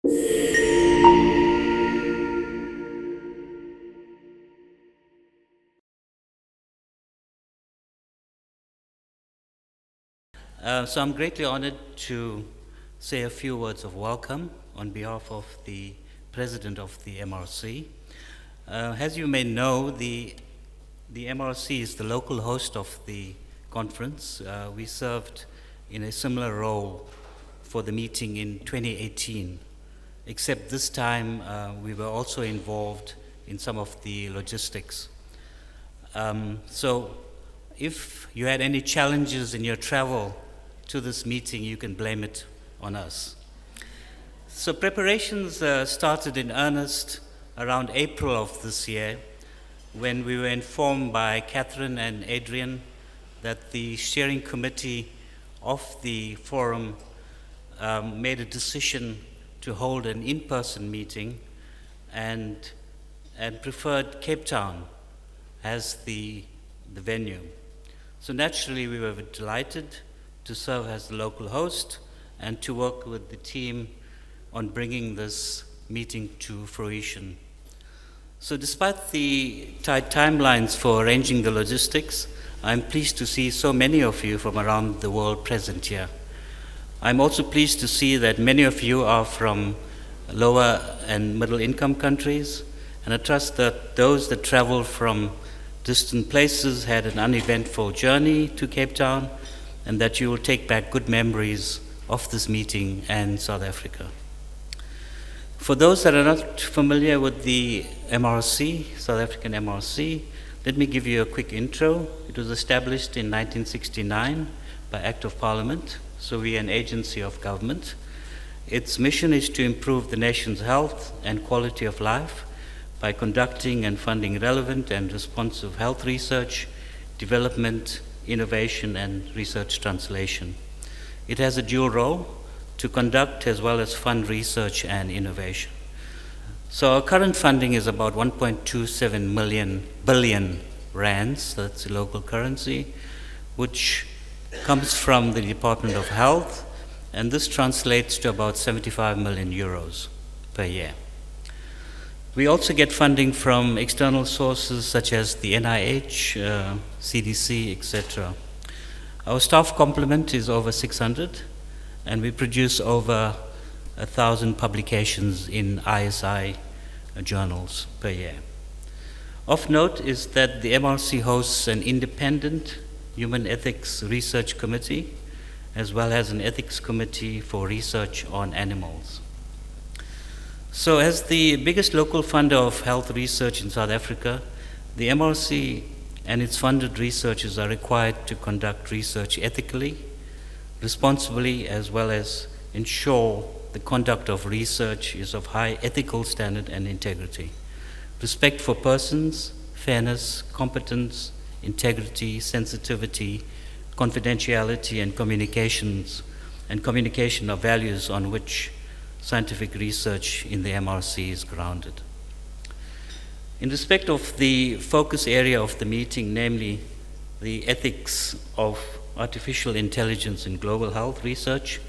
So I'm greatly honored to say a few words of welcome on behalf of the President of the MRC. As you may know, the MRC is the local host of the conference. We served in a similar role for the meeting in 2018, except this time we were also involved in some of the logistics. So if you had any challenges in your travel to this meeting, you can blame it on us. So preparations started in earnest around April of this year, when we were informed by Catherine and Adrian that the steering committee of the forum made a decision to hold an in-person meeting and preferred Cape Town as the venue. So naturally we were delighted to serve as the local host and to work with the team on bringing this meeting to fruition. So despite the tight timelines for arranging the logistics, I'm pleased to see so many of you from around the world present here. I'm also pleased to see that many of you are from lower and middle income countries, and I trust that those that travel from distant places had an uneventful journey to Cape Town, and that you will take back good memories of this meeting and South Africa. For those that are not familiar with the MRC, South African MRC, let me give you a quick intro. It was established in 1969 by Act of Parliament, so we are an agency of government. Its mission is to improve the nation's health and quality of life by conducting and funding relevant and responsive health research, development, innovation, and research translation. It has a dual role to conduct as well as fund research and innovation. So our current funding is about 1.27 billion rands, that's the local currency, which comes from the Department of Health, and this translates to about 75 million euros per year. We also get funding from external sources such as the NIH, CDC, etc. Our staff complement is over 600, and we produce over 1,000 publications in ISI journals per year. Of note is that the MRC hosts an independent human ethics research committee, as well as an ethics committee for research on animals. So as the biggest local funder of health research in South Africa, the MRC and its funded researchers are required to conduct research ethically, responsibly, as well as ensure the conduct of research is of high ethical standard and integrity. Respect for persons, fairness, competence, integrity, sensitivity, confidentiality, and communication are values on which scientific research in the MRC is grounded. In respect of the focus area of the meeting, namely the ethics of artificial intelligence in global health research,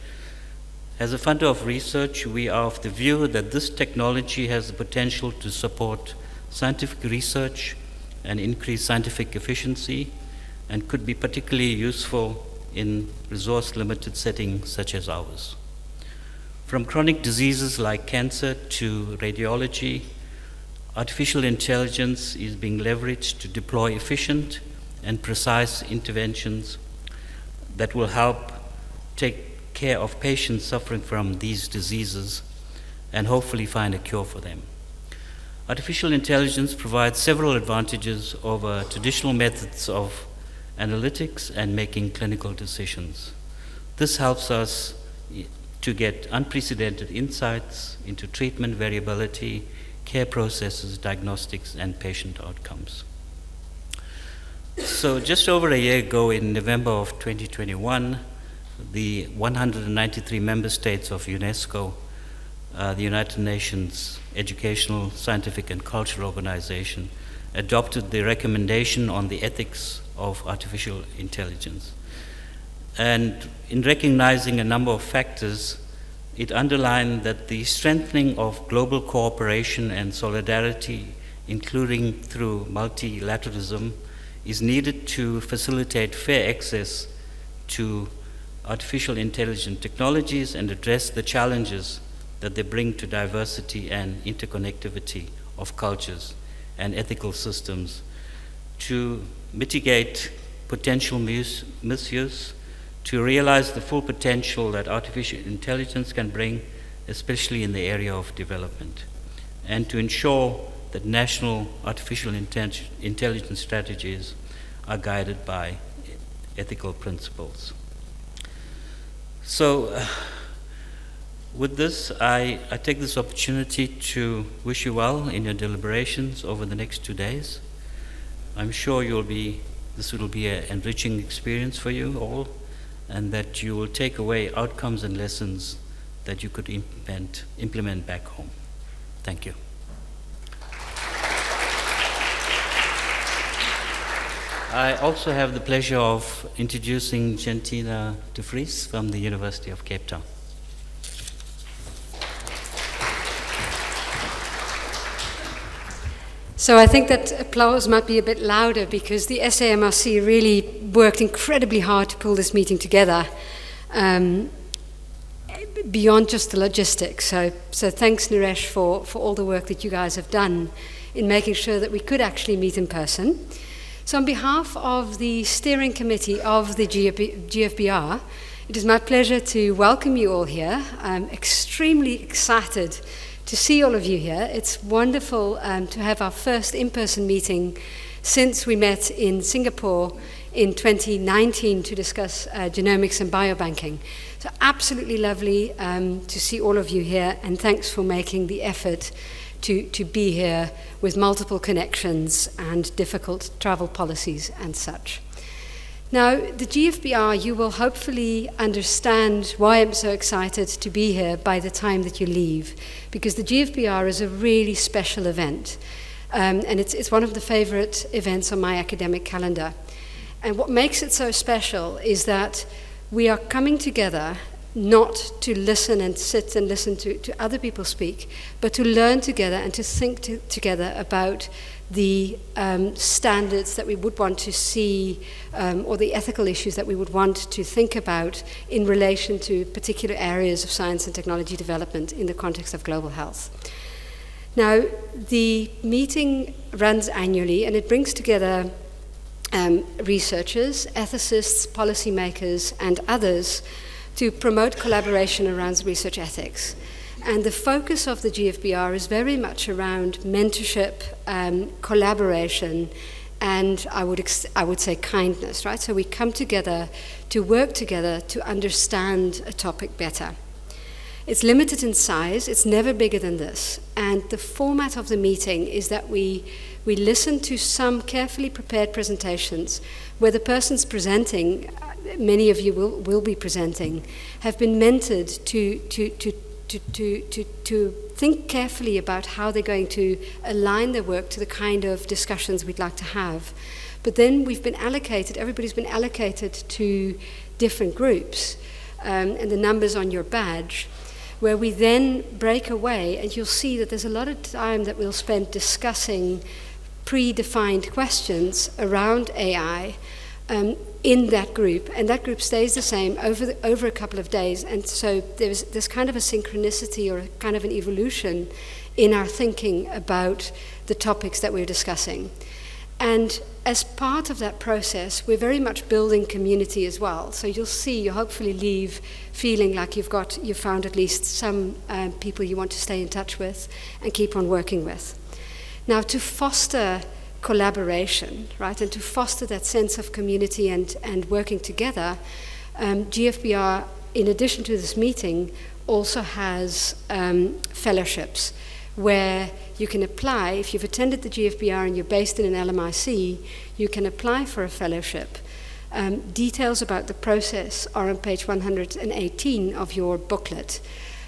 as a funder of research, we are of the view that this technology has the potential to support scientific research and increase scientific efficiency, and could be particularly useful in resource-limited settings such as ours. From chronic diseases like cancer to radiology, artificial intelligence is being leveraged to deploy efficient and precise interventions that will help take care of patients suffering from these diseases and hopefully find a cure for them. Artificial intelligence provides several advantages over traditional methods of analytics and making clinical decisions. This helps us to get unprecedented insights into treatment variability, care processes, diagnostics, and patient outcomes. So just over a year ago, in November of 2021, the 193 member states of UNESCO, the United Nations Educational, Scientific, and Cultural Organization, adopted the recommendation on the ethics of artificial intelligence. And in recognizing a number of factors it underlined that the strengthening of global cooperation and solidarity, including through multilateralism, is needed to facilitate fair access to artificial intelligence technologies and address the challenges that they bring to diversity and interconnectivity of cultures and ethical systems, to mitigate potential misuse, to realize the full potential that artificial intelligence can bring, especially in the area of development, and to ensure that national artificial intelligence strategies are guided by ethical principles. So, with this, I take this opportunity to wish you well in your deliberations over the next 2 days. I'm sure this will be an enriching experience for you all, and that you will take away outcomes and lessons that you could implement back home. Thank you. I also have the pleasure of introducing Jantina de Vries from the University of Cape Town. So I think that applause might be a bit louder because the SAMRC really worked incredibly hard to pull this meeting together beyond just the logistics. So thanks, Niresh, for all the work that you guys have done in making sure that we could actually meet in person. So on behalf of the steering committee of the GFBR, it is my pleasure to welcome you all here. I'm extremely excited to see all of you here. It's wonderful to have our first in-person meeting since we met in Singapore in 2019 to discuss genomics and biobanking. So absolutely lovely to see all of you here, and thanks for making the effort to be here with multiple connections and difficult travel policies and such. Now, the GFBR, you will hopefully understand why I'm so excited to be here by the time that you leave, because the GFBR is a really special event, and it's one of the favorite events on my academic calendar. And what makes it so special is that we are coming together not to listen and sit and listen to other people speak, but to learn together and to think together about the standards that we would want to see or the ethical issues that we would want to think about in relation to particular areas of science and technology development in the context of global health. Now, the meeting runs annually and it brings together researchers, ethicists, policymakers, and others to promote collaboration around research ethics. And the focus of the GFBR is very much around mentorship, collaboration, and I would say kindness, right? So we come together to work together to understand a topic better. It's limited in size, it's never bigger than this. And the format of the meeting is that we listen to some carefully prepared presentations where the persons presenting, many of you will be presenting, have been mentored to think carefully about how they're going to align their work to the kind of discussions we'd like to have. But then everybody's been allocated to different groups, and the numbers on your badge, where we then break away, and you'll see that there's a lot of time that we'll spend discussing predefined questions around AI in that group, and that group stays the same over a couple of days. And so there's kind of a synchronicity or kind of an evolution in our thinking about the topics that we're discussing. And as part of that process, we're very much building community as well. So you'll hopefully leave feeling like you've found at least some people you want to stay in touch with and keep on working with. Now, to foster collaboration, right, and to foster that sense of community and working together, GFBR, in addition to this meeting, also has fellowships where you can apply. If you've attended the GFBR and you're based in an LMIC, you can apply for a fellowship. Details about the process are on page 118 of your booklet.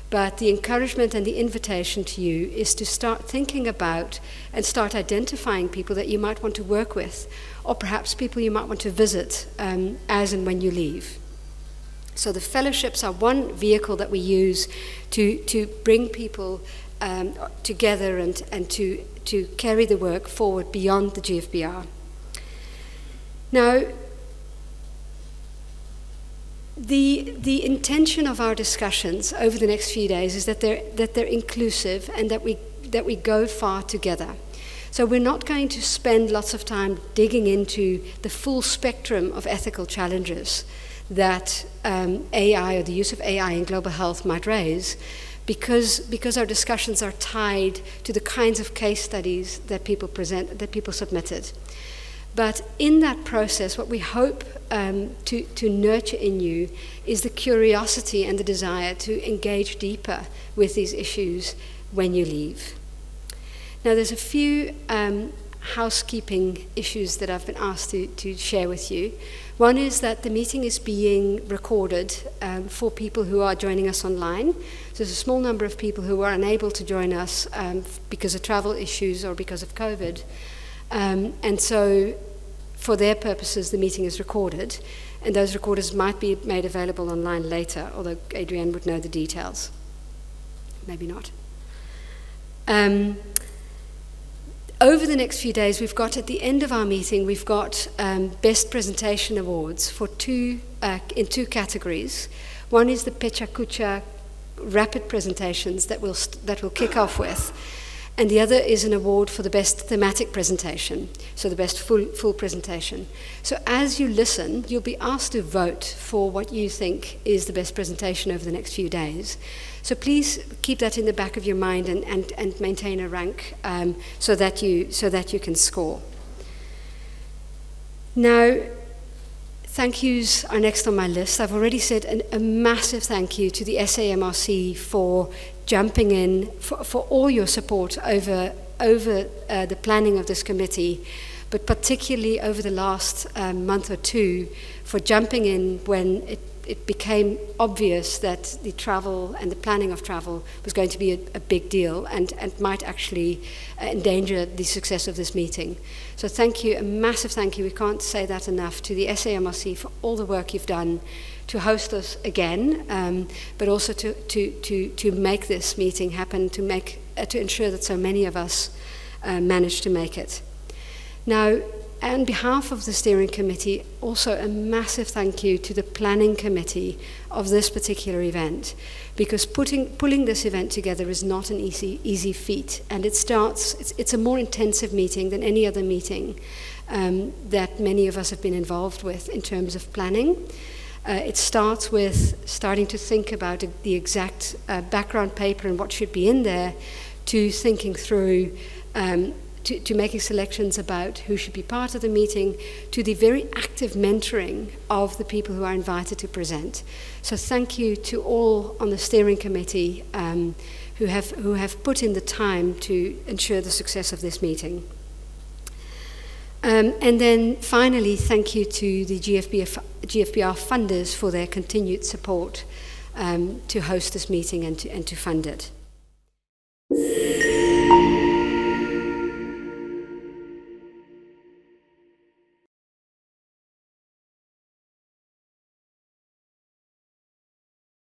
But the encouragement and the invitation to you is to start thinking about and start identifying people that you might want to work with, or perhaps people you might want to visit as and when you leave. So the fellowships are one vehicle that we use to bring people together and to carry the work forward beyond the GFBR. Now, the intention of our discussions over the next few days is that they're inclusive and that we go far together. So we're not going to spend lots of time digging into the full spectrum of ethical challenges that AI or the use of AI in global health might raise, because our discussions are tied to the kinds of case studies that people submitted. But in that process, what we hope to nurture in you is the curiosity and the desire to engage deeper with these issues when you leave. Now, there's a few housekeeping issues that I've been asked to share with you. One is that the meeting is being recorded for people who are joining us online. So there's a small number of people who are unable to join us because of travel issues or because of COVID. And so for their purposes, the meeting is recorded, and those recorders might be made available online later, although Adrienne would know the details. Maybe not. Over the next few days, we've got, at the end of our meeting, we've got Best Presentation Awards for in two categories. One is the Pecha Kucha rapid presentations that we'll kick off with. And the other is an award for the best thematic presentation, so the best full presentation. So as you listen, you'll be asked to vote for what you think is the best presentation over the next few days. So please keep that in the back of your mind and maintain a rank so that you can score. Now, thank yous are next on my list. I've already said a massive thank you to the SAMRC for jumping in, for all your support over the planning of this committee, but particularly over the last month or two, for jumping in when it became obvious that the travel and the planning of travel was going to be a big deal and might actually endanger the success of this meeting. So thank you, a massive thank you, we can't say that enough, to the SAMRC for all the work you've done to host us again, but also to make this meeting happen, to ensure that so many of us managed to make it. Now, on behalf of the steering committee, also a massive thank you to the planning committee of this particular event, because pulling this event together is not an easy feat, and it's a more intensive meeting than any other meeting that many of us have been involved with in terms of planning. It starts with starting to think about the exact background paper and what should be in there, to thinking through to making selections about who should be part of the meeting, to the very active mentoring of the people who are invited to present. So thank you to all on the steering committee who have put in the time to ensure the success of this meeting. And then finally, thank you to the GFBR funders for their continued support to host this meeting and to fund it.